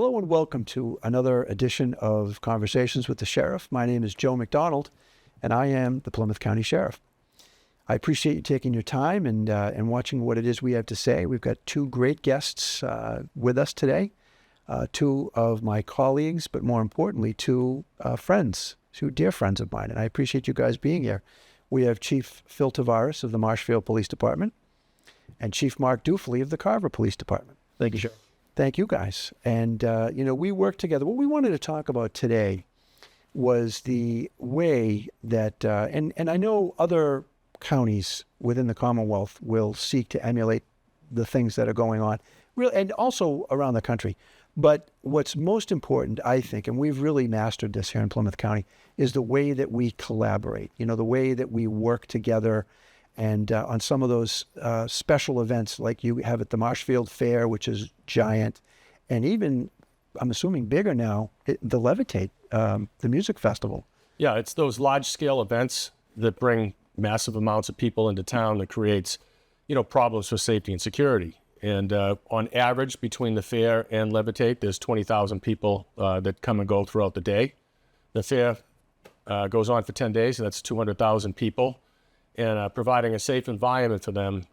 Hello and welcome to another edition of Conversations with the Sheriff. My name is Joe McDonald, and I am the Plymouth County Sheriff. I appreciate you taking your time and watching what it is we have to say. We've got two great guests with us today, two of my colleagues, but more importantly, two friends, two dear friends of mine, and I appreciate you guys being here. We have Chief Phil Tavares of the Marshfield Police Department and Chief Mark Duphily of the Carver Police Department. Thank you, Sheriff. Thank you, guys. And, we work together. What we wanted to talk about today was the way that, and I know other counties within the Commonwealth will seek to emulate the things that are going on, and also around the country. But what's most important, I think, and we've really mastered this here in Plymouth County, is the way that we collaborate, the way that we work together. And on some of those special events like you have at the Marshfield Fair, which is giant, and even, I'm assuming bigger now, the Levitate, the music festival. Yeah, it's those large-scale events that bring massive amounts of people into town that creates, problems for safety and security. And on average, between the fair and Levitate, there's 20,000 people that come and go throughout the day. The fair goes on for 10 days, and that's 200,000 people. And providing a safe environment for them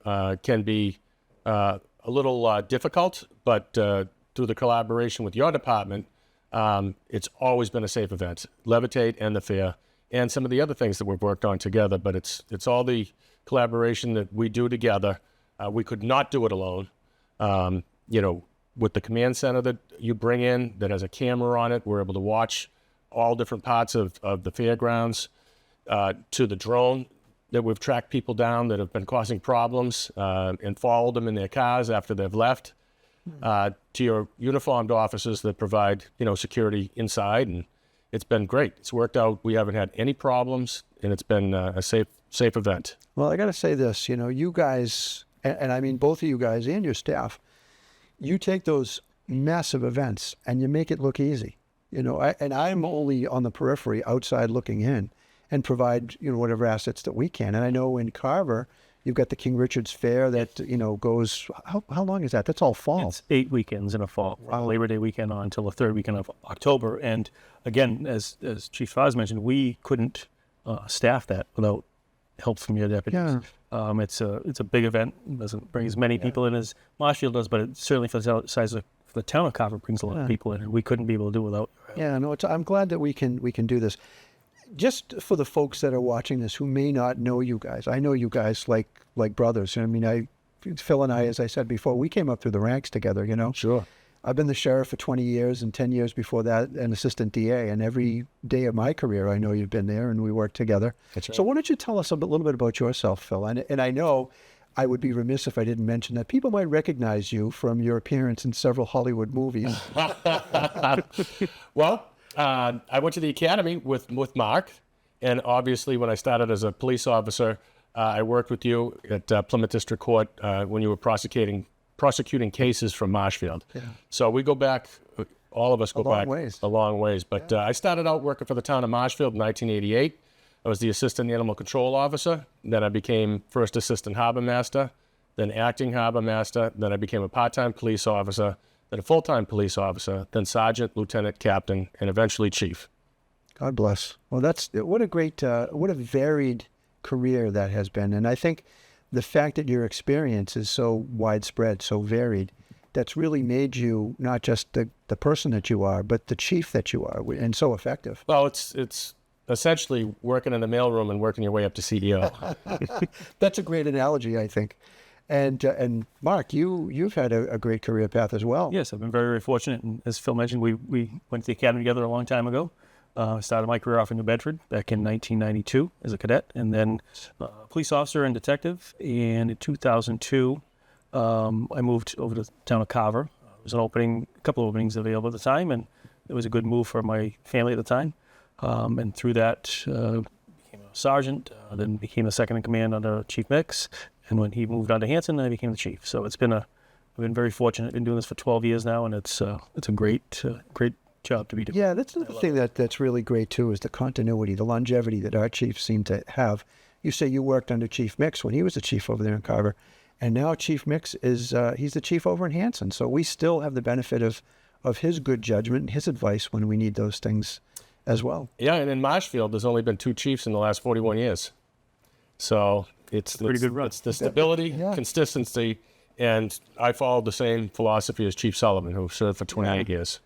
can be a little difficult, but through the collaboration with your department, it's always been a safe event. Levitate and the fair, and some of the other things that we've worked on together, but it's all the collaboration that we do together. We could not do it alone. With the command center that you bring in that has a camera on it, we're able to watch all different parts of the fairgrounds, to the drone that we've tracked people down that have been causing problems and followed them in their cars after they've left, to your uniformed officers that provide, security inside. And it's been great. It's worked out. We haven't had any problems, and it's been a safe event. Well, I got to say this, you guys, and I mean both of you guys and your staff, you take those massive events and you make it look easy, and I'm only on the periphery outside looking in, and provide, whatever assets that we can. And I know in Carver, you've got the King Richard's Fair that, goes, how long is that? That's all fall. It's 8 weekends in a fall, from Labor Day weekend on until the third weekend of October. And again, as Chief Foz mentioned, we couldn't staff that without help from your deputies. Yeah. It's a big event. It doesn't bring as many people in as Marshfield does, but it certainly for the size of the town of Carver brings a lot of people in, and we couldn't be able to do without. Yeah, no, I'm glad that we can do this. Just for the folks that are watching this who may not know you guys, I know you guys like brothers. I mean, Phil and I, as I said before, we came up through the ranks together, Sure. I've been the sheriff for 20 years, and 10 years before that, an assistant DA. And every day of my career, I know you've been there, and we worked together. That's right. So why don't you tell us a little bit about yourself, Phil? And I know I would be remiss if I didn't mention that people might recognize you from your appearance in several Hollywood movies. Well, I went to the academy with Mark, and obviously when I started as a police officer, I worked with you at Plymouth District Court when you were prosecuting cases from Marshfield. Yeah. So we go back, all of us go back a long ways. But I started out working for the town of Marshfield in 1988. I was the assistant animal control officer. Then I became first assistant harbor master, then acting harbor master. Then I became a part-time police officer, then a full-time police officer, then sergeant, lieutenant, captain, and eventually chief. God bless. Well, what a varied career that has been. And I think the fact that your experience is so widespread, so varied, that's really made you not just the person that you are, but the chief that you are, and so effective. Well, it's essentially working in the mailroom and working your way up to CEO. That's a great analogy, I think. And Mark, you've had a great career path as well. Yes, I've been very, very fortunate. And as Phil mentioned, we went to the academy together a long time ago. I started my career off in New Bedford back in 1992 as a cadet, and then police officer and detective. And in 2002, I moved over to the town of Carver. There was a couple of openings available at the time, and it was a good move for my family at the time. And through that, became a sergeant, then became the second in command under Chief Mix. And when he moved on to Hanson, I became the chief. So I've been very fortunate. I've been doing this for 12 years now, and it's a great job to be doing. Yeah, that's another thing that's really great too, is the continuity, the longevity that our chiefs seem to have. You say you worked under Chief Mix when he was the chief over there in Carver, and now Chief Mix is he's the chief over in Hanson. So we still have the benefit of of his good judgment and his advice when we need those things as well. Yeah, and in Marshfield, there's only been 2 chiefs in the last 41 years. So it's pretty good run. It's the stability, Yeah. consistency, and I followed the same philosophy as Chief Sullivan, who served for 28 years.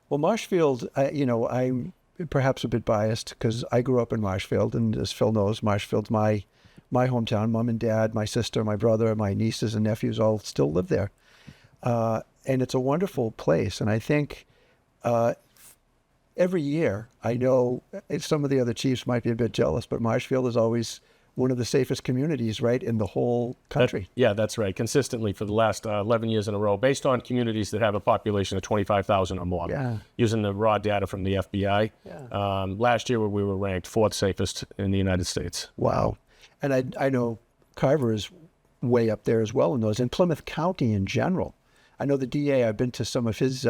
Well, Marshfield, I'm perhaps a bit biased because I grew up in Marshfield, and as Phil knows, Marshfield's my hometown. Mom and dad, my sister, my brother, my nieces and nephews all still live there. And it's a wonderful place. And I think every year, I know some of the other chiefs might be a bit jealous, but Marshfield is always one of the safest communities, right, in the whole country. Yeah, that's right. Consistently for the last 11 years in a row, based on communities that have a population of 25,000 or more. Yeah. Using the raw data from the FBI. Yeah. Last year, we were ranked 4th safest in the United States. Wow. And I know Carver is way up there as well in those. And Plymouth County in general. I know the DA, I've been to some of his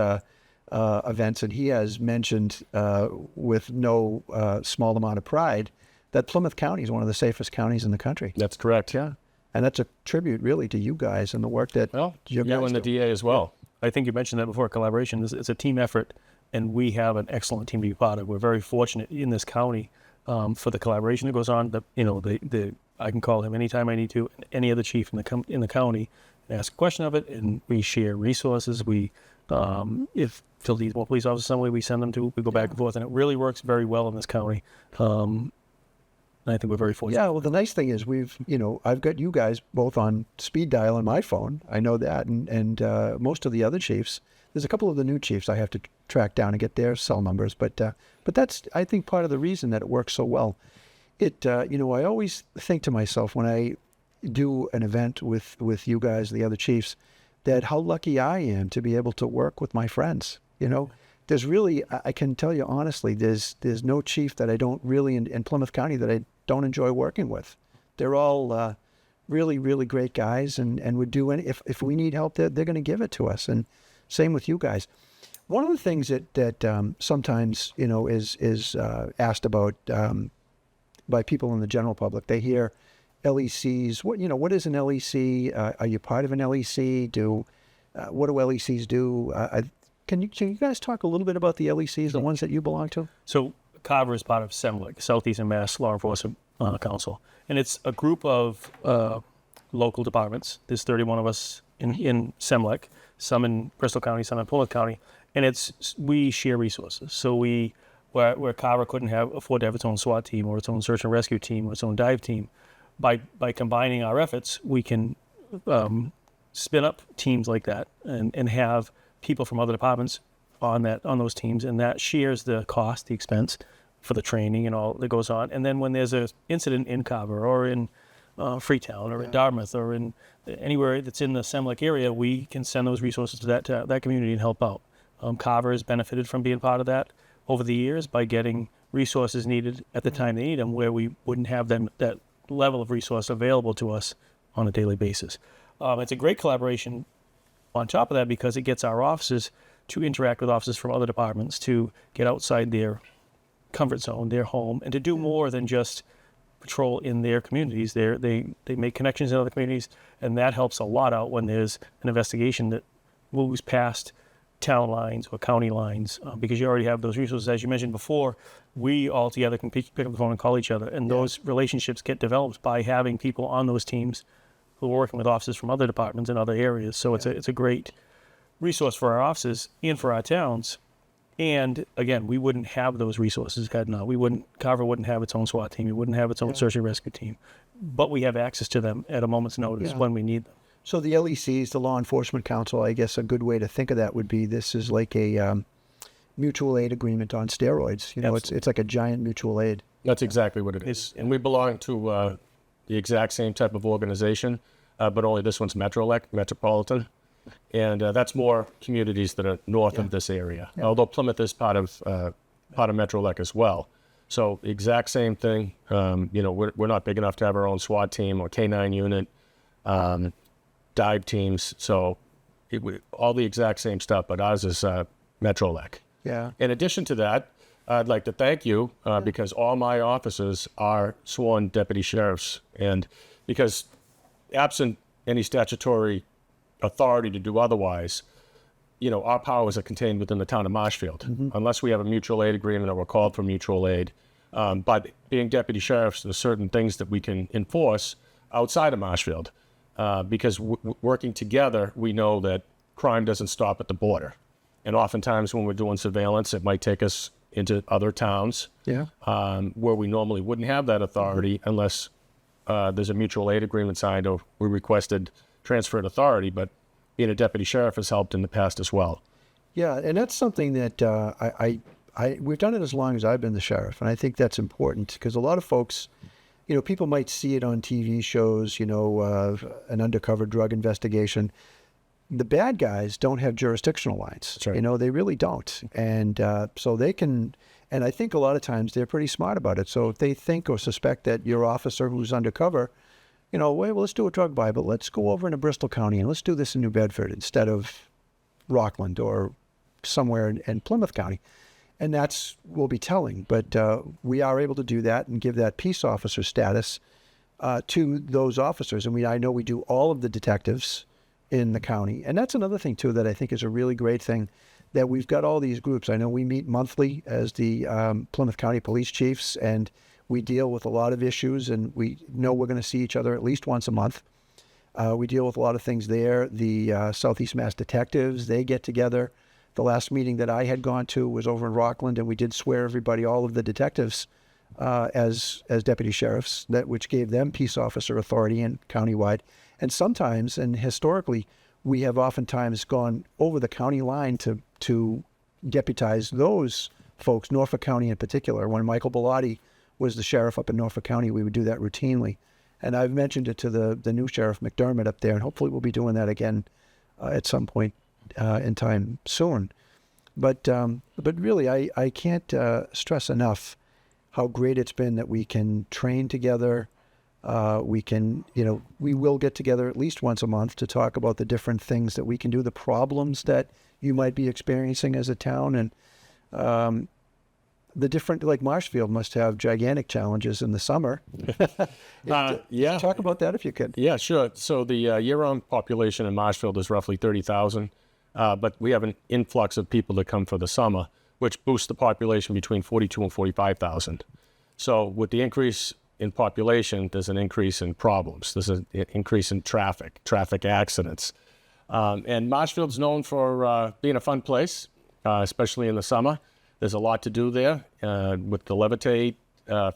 events, and he has mentioned with no small amount of pride that Plymouth County is one of the safest counties in the country. That's correct. Yeah. And that's a tribute really to you guys and the work that you guys and the do. DA as well. I think you mentioned that before. Collaboration is a team effort, and we have an excellent team to be part of. We're very fortunate in this county for the collaboration that goes on. I can call him anytime I need to, any other chief in the county, and ask a question of it, and we share resources. We, if Phil needs more police officers somewhere, we send them to. We go back and forth, and it really works very well in this county. And I think we're very fortunate. Yeah, well, the nice thing is I've got you guys both on speed dial on my phone. I know that, and most of the other chiefs. There's a couple of the new chiefs I have to track down and get their cell numbers, but that's, I think, part of the reason that it works so well. I always think to myself when I do an event with you guys, the other chiefs, that how lucky I am to be able to work with my friends. There's really, I can tell you honestly, there's no chief that I don't really in Plymouth County that I don't enjoy working with. They're all really, really great guys, and would do any, if we need help, they're going to give it to us. And same with you guys. One of the things that sometimes is asked about by people in the general public, they hear LECs. What is an LEC? Are you part of an LEC? What do LECs do? Can you guys talk a little bit about the LECs, the ones that you belong to? So Carver is part of SEMLEC, Southeastern Mass Law Enforcement Council, and it's a group of local departments. There's 31 of us in SEMLEC, some in Bristol County, some in Plymouth County, and we share resources. So where Carver couldn't afford to have its own SWAT team or its own search and rescue team or its own dive team, by combining our efforts, we can spin up teams like that and have people from other departments on those teams, and that shares the cost, the expense for the training and all that goes on. And then when there's an incident in Carver or in Freetown or in Dartmouth or in anywhere that's in the SEMLEC area, we can send those resources to that community and help out. Carver has benefited from being part of that over the years by getting resources needed at the time they need them, where we wouldn't have that level of resource available to us on a daily basis. It's a great collaboration on top of that because it gets our officers to interact with officers from other departments, to get outside their comfort zone, their home, and to do more than just patrol in their communities. They make connections in other communities, and that helps a lot out when there's an investigation that moves past town lines or county lines, because you already have those resources. As you mentioned before, we all together can pick up the phone and call each other, and those relationships get developed by having people on those teams who are working with officers from other departments in other areas. So it's a great resource for our officers and for our towns. And again, we wouldn't have those resources had not. Carver wouldn't have its own SWAT team. It wouldn't have its own search and rescue team. But we have access to them at a moment's notice when we need them. So the LECs, the Law Enforcement Council, I guess a good way to think of that would be this is like a mutual aid agreement on steroids. It's like a giant mutual aid. That's exactly what it is. And we belong to the exact same type of organization, but only this one's metropolitan. And that's more communities that are north of this area, although Plymouth is part of Metrolec as well. So exact same thing. We're not big enough to have our own SWAT team or K9 unit, dive teams. So all the exact same stuff, but ours is Metrolec. Yeah. In addition to that, I'd like to thank you because all my officers are sworn deputy sheriffs, and because absent any statutory authority to do otherwise, our powers are contained within the town of Marshfield, unless we have a mutual aid agreement or we're called for mutual aid. But being deputy sheriffs, there's certain things that we can enforce outside of Marshfield, because working together, we know that crime doesn't stop at the border. And oftentimes when we're doing surveillance, it might take us into other towns where we normally wouldn't have that authority unless there's a mutual aid agreement signed or we requested transferred authority. But being a deputy sheriff has helped in the past as well. Yeah, and that's something that we've done it as long as I've been the sheriff, and I think that's important because a lot of folks, people might see it on TV shows, an undercover drug investigation. The bad guys don't have jurisdictional lines. That's right. They really don't. And so they can, and I think a lot of times they're pretty smart about it. So if they think or suspect that your officer who's undercover, well, let's do a drug buy, but let's go over into Bristol County and let's do this in New Bedford instead of Rockland or somewhere in Plymouth County. And we'll be telling. But we are able to do that and give that peace officer status to those officers. And I know we do all of the detectives in the county. And that's another thing, too, that I think is a really great thing, that we've got all these groups. I know we meet monthly as the Plymouth County Police Chiefs, and we deal with a lot of issues, and we know we're going to see each other at least once a month. We deal with a lot of things there. The Southeast Mass Detectives, they get together. The last meeting that I had gone to was over in Rockland, and we did swear everybody, all of the detectives, as deputy sheriffs, which gave them peace officer authority and countywide. And sometimes, and historically, we have oftentimes gone over the county line to deputize those folks, Norfolk County in particular. When Michael Bellotti was the sheriff up in Norfolk County, we would do that routinely. And I've mentioned it to the new sheriff, McDermott, up there, and hopefully we'll be doing that again at some point in time soon. But really, I can't stress enough how great it's been that we can train together. We will get together at least once a month to talk about the different things that we can do, the problems that you might be experiencing as a town, and the different, like Marshfield must have gigantic challenges in the summer. Yeah. Talk about that if you could. Yeah, sure. So the year-round population in Marshfield is roughly 30,000, but we have an influx of people that come for the summer, which boosts the population between 42 and 45,000. So with the increase in population, there's an increase in problems. There's an increase in traffic accidents. And Marshfield's known for being a fun place, especially in the summer. There's a lot to do there with the Levitate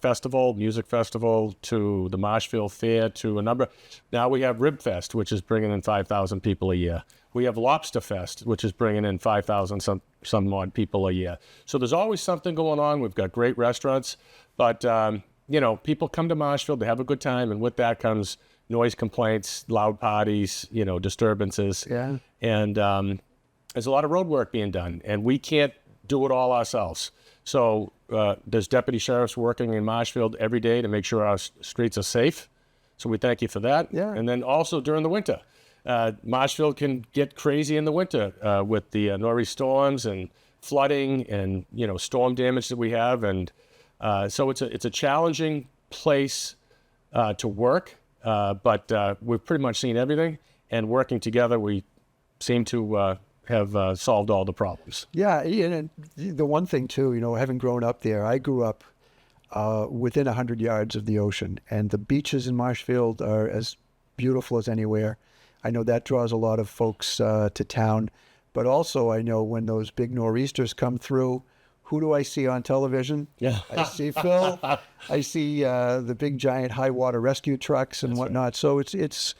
Festival, music festival, to the Marshfield Fair, to a number. Now we have Rib Fest, which is bringing in 5,000 people a year. We have Lobster Fest, which is bringing in 5,000 some odd people a year. So there's always something going on. We've got great restaurants, but people come to Marshfield to have a good time, and with that comes noise complaints, loud parties, disturbances. Yeah. And there's a lot of road work being done, and we can't do it all ourselves. So there's deputy sheriffs working in Marshfield every day to make sure our streets are safe. So we thank you for that. Yeah. And then also during the winter, Marshfield can get crazy in the winter with the nor'easter storms and flooding and storm damage that we have, and so it's a challenging place to work, but we've pretty much seen everything, and working together, we seem to have solved all the problems. Yeah, and the one thing too, having grown up there, I grew up within 100 yards of the ocean, and the beaches in Marshfield are as beautiful as anywhere. I know that draws a lot of folks to town, but also I know when those big nor'easters come through, who do I see on television? Yeah. I see Phil. I see the big giant high water rescue trucks and whatnot. Right. So it's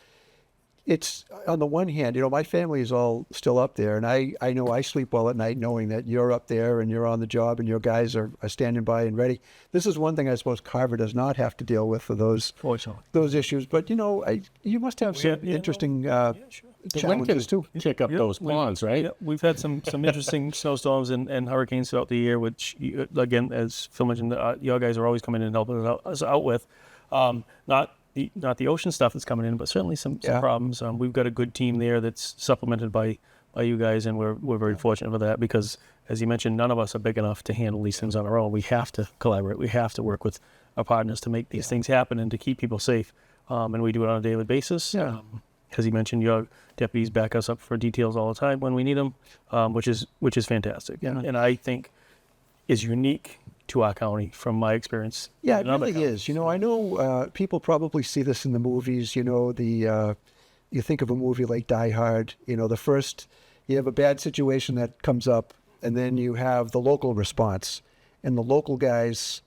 on the one hand, my family is all still up there, and I know I sleep well at night knowing that you're up there and you're on the job and your guys are standing by and ready. This is one thing I suppose Carver does not have to deal with for those issues. But you must have some interesting challenges too. Kick up those ponds, right? Yeah, we've had some interesting snowstorms and hurricanes throughout the year, which again, as Phil mentioned, your guys are always coming in and helping us out with. Not the ocean stuff that's coming in, but certainly some problems. We've got a good team there that's supplemented by you guys, and we're very fortunate for that because, as you mentioned, none of us are big enough to handle these things on our own. We have to collaborate. We have to work with our partners to make these things happen and to keep people safe. And we do it on a daily basis. Yeah. as he mentioned, your deputies back us up for details all the time when we need them, which is fantastic. Yeah. And I think is unique to our county from my experience. Yeah, it in other really counties. is. You know, I know people probably see this in the movies. You know, you think of a movie like Die Hard. You know, you have a bad situation that comes up, and then you have the local response, and the local guys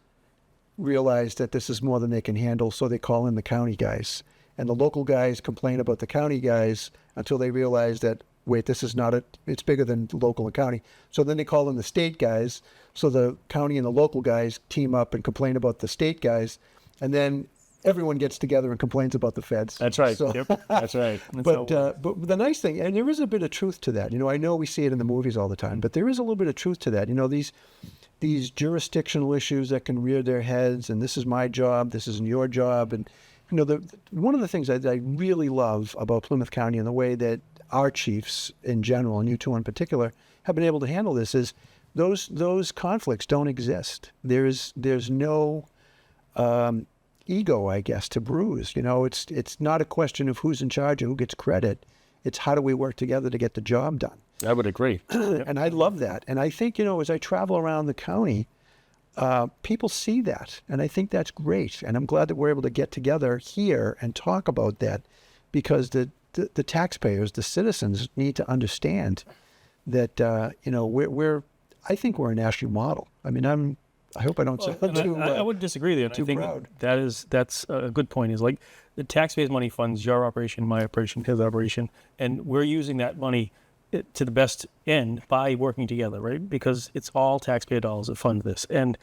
realize that this is more than they can handle, so they call in the county guys, and the local guys complain about the county guys until they realize that, wait, this is not it's bigger than local and county. So then they call in the state guys. So the county and the local guys team up and complain about the state guys. And then everyone gets together and complains about the feds. That's right. So, Yep, that's right. but the nice thing, and there is a bit of truth to that. You know, I know we see it in the movies all the time, but there is a little bit of truth to that. You know, these jurisdictional issues that can rear their heads, and this is my job, this isn't your job. And, you know, one of the things that I really love about Plymouth County and the way that our chiefs in general, and you two in particular, have been able to handle this is those conflicts don't exist. There's no ego, I guess, to bruise. You know, it's not a question of who's in charge or who gets credit. It's how do we work together to get the job done. I would agree. And I love that. And I think, you know, as I travel around the county, people see that. And I think that's great. And I'm glad that we're able to get together here and talk about that, because the taxpayers, the citizens, need to understand that, you know, I think we're a national model. I mean, I hope I don't sound too I would disagree there. too I think proud. that's a good point. Is like the taxpayers' money funds your operation, my operation, his operation, and we're using that money to the best end by working together, right? Because it's all taxpayer dollars that fund this. And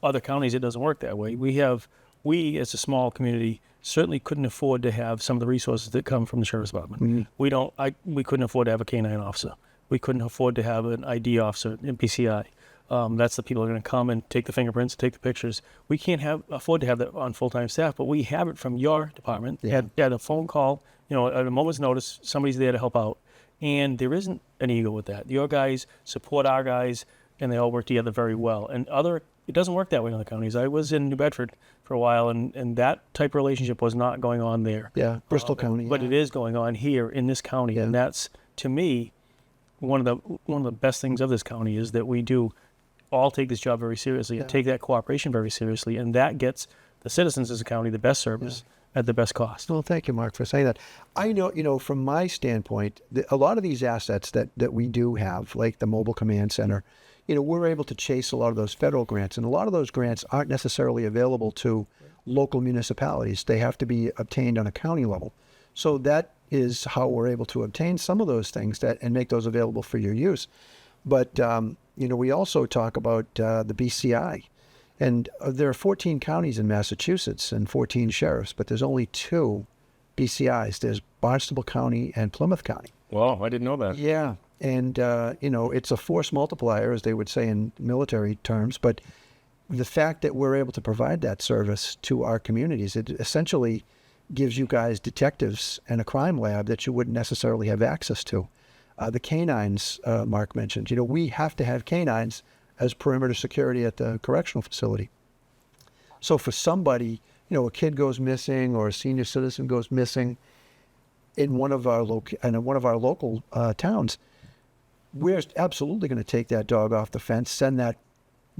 other counties, it doesn't work that way. We as a small community certainly couldn't afford to have some of the resources that come from the sheriff's department. Mm-hmm. We couldn't afford to have a K-9 officer. We couldn't afford to have an ID officer in PCI. That's the people who are going to come and take the fingerprints, take the pictures. We can't afford to have that on full-time staff, but we have it from your department. Yeah. You had a phone call, you know, at a moment's notice, somebody's there to help out. And there isn't an ego with that. Your guys support our guys, and they all work together very well. And it doesn't work that way in other counties. I was in New Bedford for a while, and that type of relationship was not going on there. Yeah, Bristol County. But yeah. it is going on here in this county, Yeah. and that's, to me, one of the best things of this county is that we do all take this job very seriously and take that cooperation very seriously, and that gets the citizens of the county the best service at the best cost. Well, thank you, Mark, for saying that. I know, you know, from my standpoint, a lot of these assets that we do have, like the Mobile Command Center, you know, we're able to chase a lot of those federal grants, and a lot of those grants aren't necessarily available to local municipalities. They have to be obtained on a county level. So that is how we're able to obtain some of those things and make those available for your use. But, you know, we also talk about the BCI. And there are 14 counties in Massachusetts and 14 sheriffs, but there's only 2 BCIs. There's Barnstable County and Plymouth County. Well, I didn't know that. Yeah. And, you know, it's a force multiplier, as they would say in military terms. But the fact that we're able to provide that service to our communities, it essentially gives you guys detectives and a crime lab that you wouldn't necessarily have access to. The canines, Mark mentioned, you know, we have to have canines as perimeter security at the correctional facility. So for somebody, you know, a kid goes missing or a senior citizen goes missing in one of our local towns, we're absolutely going to take that dog off the fence, send that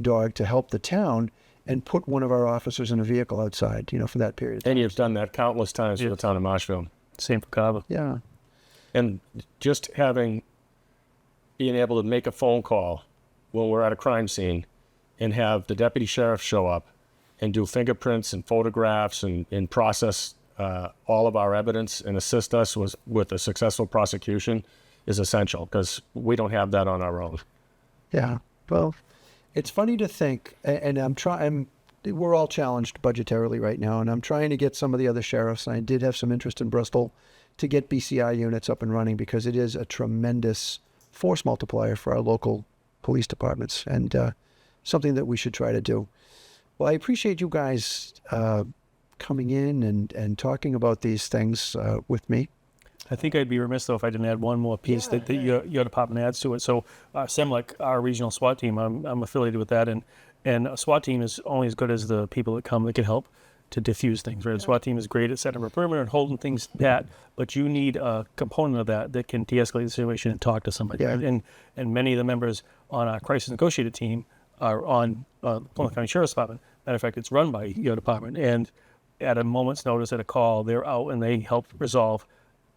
dog to help the town, and put one of our officers in a vehicle outside, you know, for that period of time. And you've done that countless times for the town of Marshfield. Same for Carver. Yeah. And just being able to make a phone call when we're at a crime scene and have the deputy sheriff show up and do fingerprints and photographs and process all of our evidence and assist us with a successful prosecution is essential, because we don't have that on our own. Yeah. Well, it's funny to think, and we're all challenged budgetarily right now, and I'm trying to get some of the other sheriffs, and I did have some interest in Bristol, to get BCI units up and running, because it is a tremendous force multiplier for our local police departments, and something that we should try to do. Well, I appreciate you guys coming in and talking about these things with me. I think I'd be remiss, though, if I didn't add one more piece that your department adds to it. So SEMLEC, our regional SWAT team, I'm affiliated with that, and a SWAT team is only as good as the people that come that can help. to diffuse things, right? The SWAT team is great at setting up a perimeter and holding things pat, but you need a component of that can de-escalate the situation and talk to somebody. Yeah. Right? And many of the members on our crisis negotiated team are on Plymouth County Sheriff's Department. Matter of fact, it's run by your department. And at a moment's notice, at a call, they're out and they help resolve.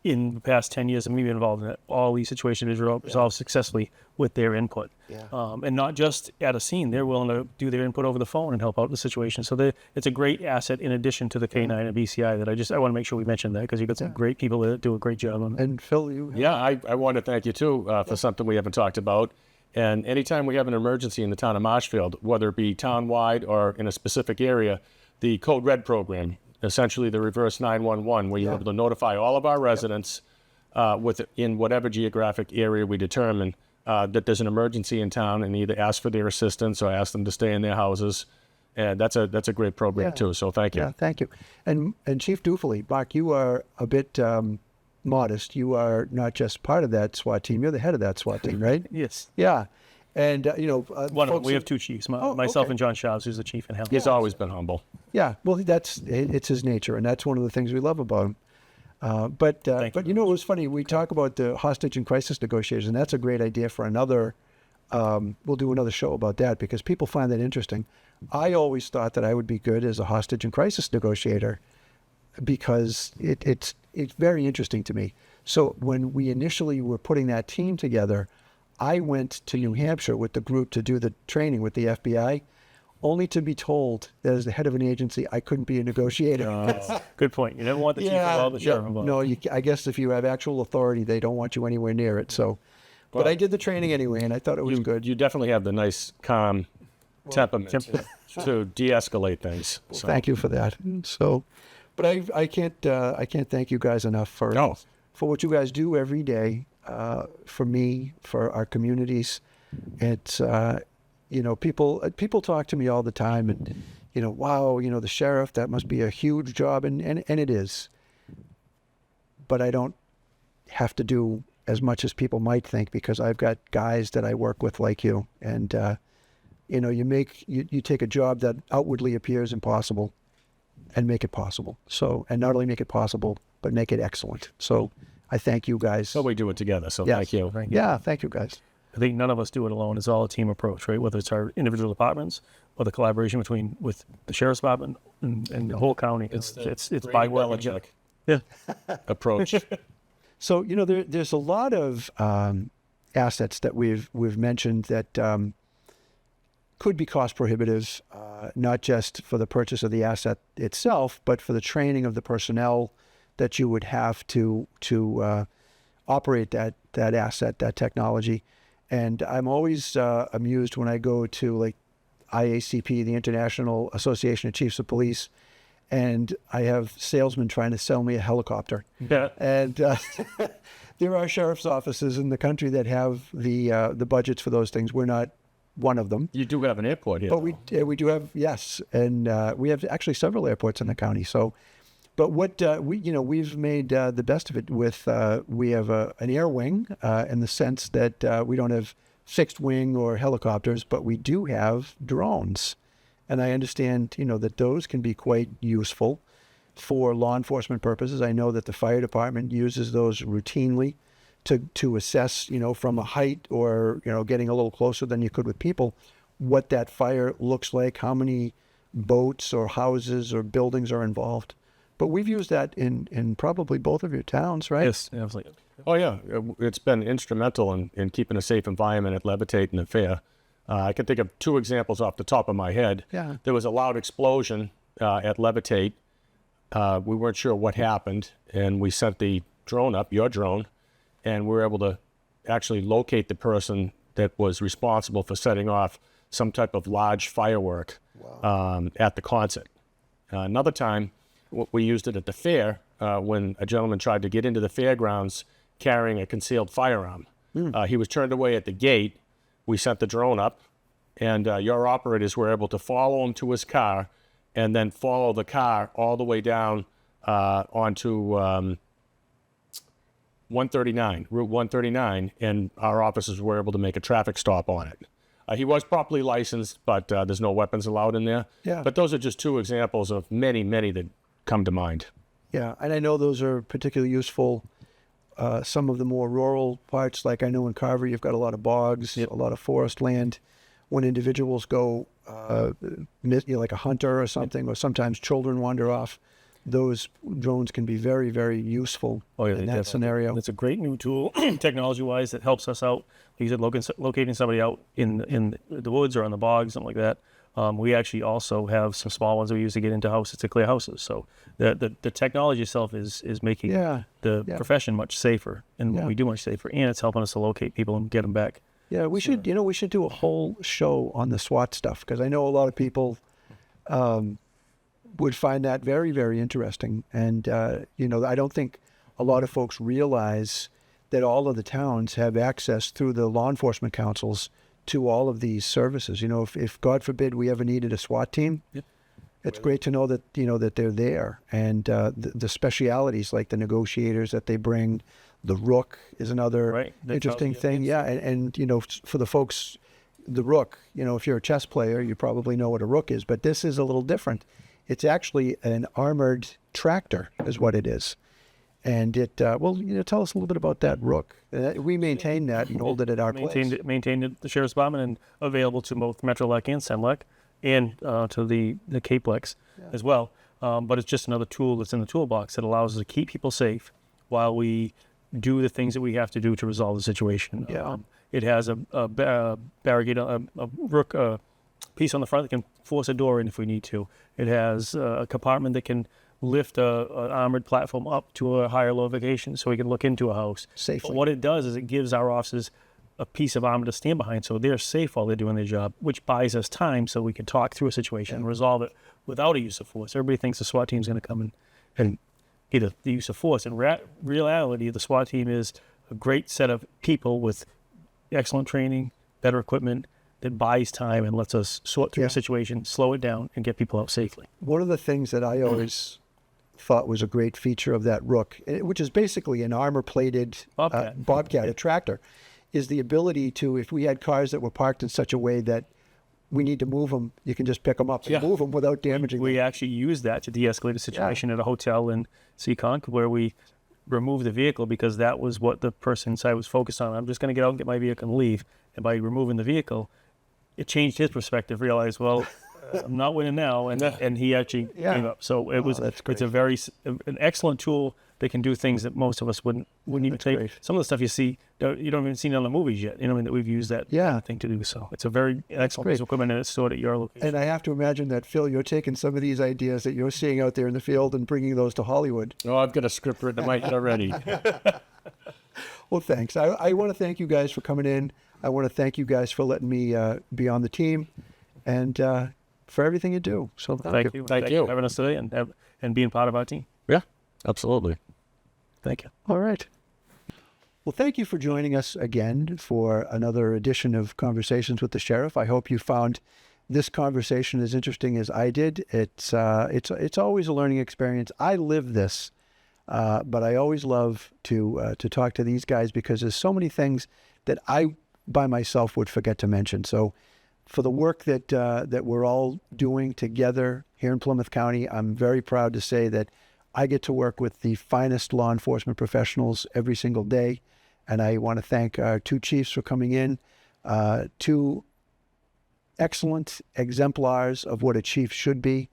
In the past 10 years of me being involved in it, all these situations is resolved successfully with their input. Yeah. And not just at a scene, they're willing to do their input over the phone and help out the situation. So it's a great asset in addition to the K9 and BCI that I want to make sure we mention that because you've got some great people that do a great job on it. And Phil, you Yeah, I want to thank you too for something we haven't talked about. And anytime we have an emergency in the town of Marshfield, whether it be town-wide or in a specific area, the Code Red program, essentially the reverse 911, where you're able to notify all of our residents in whatever geographic area we determine that there's an emergency in town and either ask for their assistance or ask them to stay in their houses. And that's a great program too. So thank you. Yeah, thank you. And Chief Duphily, Mark, you are a bit modest. You are not just part of that SWAT team. You're the head of that SWAT team, right? Yes. Yeah. And, One of them. We have two chiefs, myself and John Shaws, who's the chief in Hell. He's always been humble. Yeah, well, it's his nature, and that's one of the things we love about him. But it was funny. We talk about the hostage and crisis negotiators, and that's a great idea for another. We'll do another show about that because people find that interesting. I always thought that I would be good as a hostage and crisis negotiator because it's very interesting to me. So when we initially were putting that team together, I went to New Hampshire with the group to do the training with the FBI, only to be told that as the head of an agency, I couldn't be a negotiator. Good point. You never want the chief involved, the sheriff involved. No, I guess if you have actual authority, they don't want you anywhere near it. So, but I did the training anyway, and I thought it was good. You definitely have the nice, calm temperament to de-escalate things. So. Thank you for that. So, but I can't thank you guys enough for what you guys do every day. For me, for our communities, it's people talk to me all the time, and wow, the sheriff, that must be a huge job, and it is. But I don't have to do as much as people might think because I've got guys that I work with like you, and you take a job that outwardly appears impossible, and make it possible. So, and not only make it possible, but make it excellent. So. I thank you guys. So we do it together. So yes. Thank you. Yeah, thank you guys. I think none of us do it alone. It's all a team approach, right? Whether it's our individual departments or the collaboration with the sheriff's department and the whole county. It's by well Belichick approach. So there's a lot of assets that we've mentioned that could be cost prohibitive, not just for the purchase of the asset itself, but for the training of the personnel that you would have to operate that asset, that technology. And I'm always amused when I go to like IACP, the International Association of Chiefs of Police, and I have salesmen trying to sell me a helicopter. Yeah. And there are sheriff's offices in the country that have the budgets for those things. We're not one of them. You do have an airport here. But we do have, yes. And we have actually several airports in the county. So. But what we've made the best of it with, we have an air wing in the sense that we don't have fixed wing or helicopters, but we do have drones. And I understand, that those can be quite useful for law enforcement purposes. I know that the fire department uses those routinely to assess, from a height or, getting a little closer than you could with people, what that fire looks like, how many boats or houses or buildings are involved. But we've used that in probably both of your towns, right? Yes, absolutely. Oh, yeah. It's been instrumental in keeping a safe environment at Levitate and the fair. I can think of two examples off the top of my head. Yeah. There was a loud explosion at Levitate. We weren't sure what happened, and we sent the drone up, your drone, and we were able to actually locate the person that was responsible for setting off some type of large firework at the concert. Another time, we used it at the fair when a gentleman tried to get into the fairgrounds carrying a concealed firearm. He was turned away at the gate. We sent the drone up, and your operators were able to follow him to his car and then follow the car all the way down onto 139, Route 139, and our officers were able to make a traffic stop on it. He was properly licensed, but there's no weapons allowed in there. Yeah. But those are just two examples of many, many that come to mind. Yeah, and I know those are particularly useful. Some of the more rural parts, like I know in Carver, you've got a lot of bogs, a lot of forest land. When individuals go, like a hunter or something, or sometimes children wander off, those drones can be very, very useful in that scenario. It's a great new tool, technology-wise, that helps us out. Like you said, locating somebody out in the woods or on the bogs, something like that. We actually also have some small ones that we use to get into houses, to clear houses. So the technology itself is making the profession much safer, and what we do much safer, and it's helping us to locate people and get them back. Yeah, we should do a whole show on the SWAT stuff, because I know a lot of people would find that very, very interesting. And, I don't think a lot of folks realize that all of the towns have access through the law enforcement councils to all of these services. If God forbid we ever needed a SWAT team, it's great to know that, that they're there. And the specialities like the negotiators that they bring, the Rook is another interesting thing. Yeah. And, for the folks, the Rook, if you're a chess player, you probably know what a Rook is, but this is a little different. It's actually an armored tractor is what it is. And it, tell us a little bit about that Rook. We maintain that and hold it at our place. Maintained at the Sheriff's Department and available to both Metrolec and Senlec, and to the Caplex as well. But it's just another tool that's in the toolbox that allows us to keep people safe while we do the things that we have to do to resolve the situation. Yeah. It has a barricade, a Rook piece on the front that can force a door in if we need to. It has a compartment that can lift an armored platform up to a higher elevation so we can look into a house safely. But what it does is it gives our officers a piece of armor to stand behind, so they're safe while they're doing their job, which buys us time so we can talk through a situation and resolve it without a use of force. Everybody thinks the SWAT team is going to come and either the use of force. In reality, the SWAT team is a great set of people with excellent training, better equipment, that buys time and lets us sort through a situation, slow it down, and get people out safely. One of the things that I always thought was a great feature of that Rook, which is basically an armor-plated Bobcat, a tractor, is the ability to, if we had cars that were parked in such a way that we need to move them, you can just pick them up and move them without damaging them. We actually use that to de-escalate a situation at a hotel in Seekonk where we remove the vehicle because that was what the person inside was focused on. I'm just going to get out and get my vehicle and leave. And by removing the vehicle, it changed his perspective, realized, well, I'm not winning now, and he actually gave up. So it's an excellent tool that can do things that most of us wouldn't even take. Great. Some of the stuff you see, you don't even see it on the movies yet. That we've used that thing to do. So it's a very excellent piece of equipment, and it's stored at your location. And I have to imagine that, Phil, you're taking some of these ideas that you're seeing out there in the field and bringing those to Hollywood. Oh, I've got a script written in my head already. Well, thanks. I want to thank you guys for coming in. I want to thank you guys for letting me be on the team, and for everything you do. So thank you. Thank you for having us today and being part of our team. Yeah, absolutely. Thank you. All right. Well, thank you for joining us again for another edition of Conversations with the Sheriff. I hope you found this conversation as interesting as I did. It's always a learning experience. I live this, but I always love to talk to these guys because there's so many things that I by myself would forget to mention. So for the work that we're all doing together here in Plymouth County, I'm very proud to say that I get to work with the finest law enforcement professionals every single day. And I want to thank our two chiefs for coming in, two excellent exemplars of what a chief should be.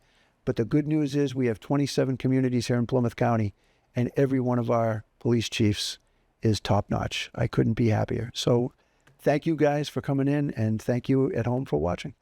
But the good news is we have 27 communities here in Plymouth County, and every one of our police chiefs is top-notch. I couldn't be happier. So thank you guys for coming in, and thank you at home for watching.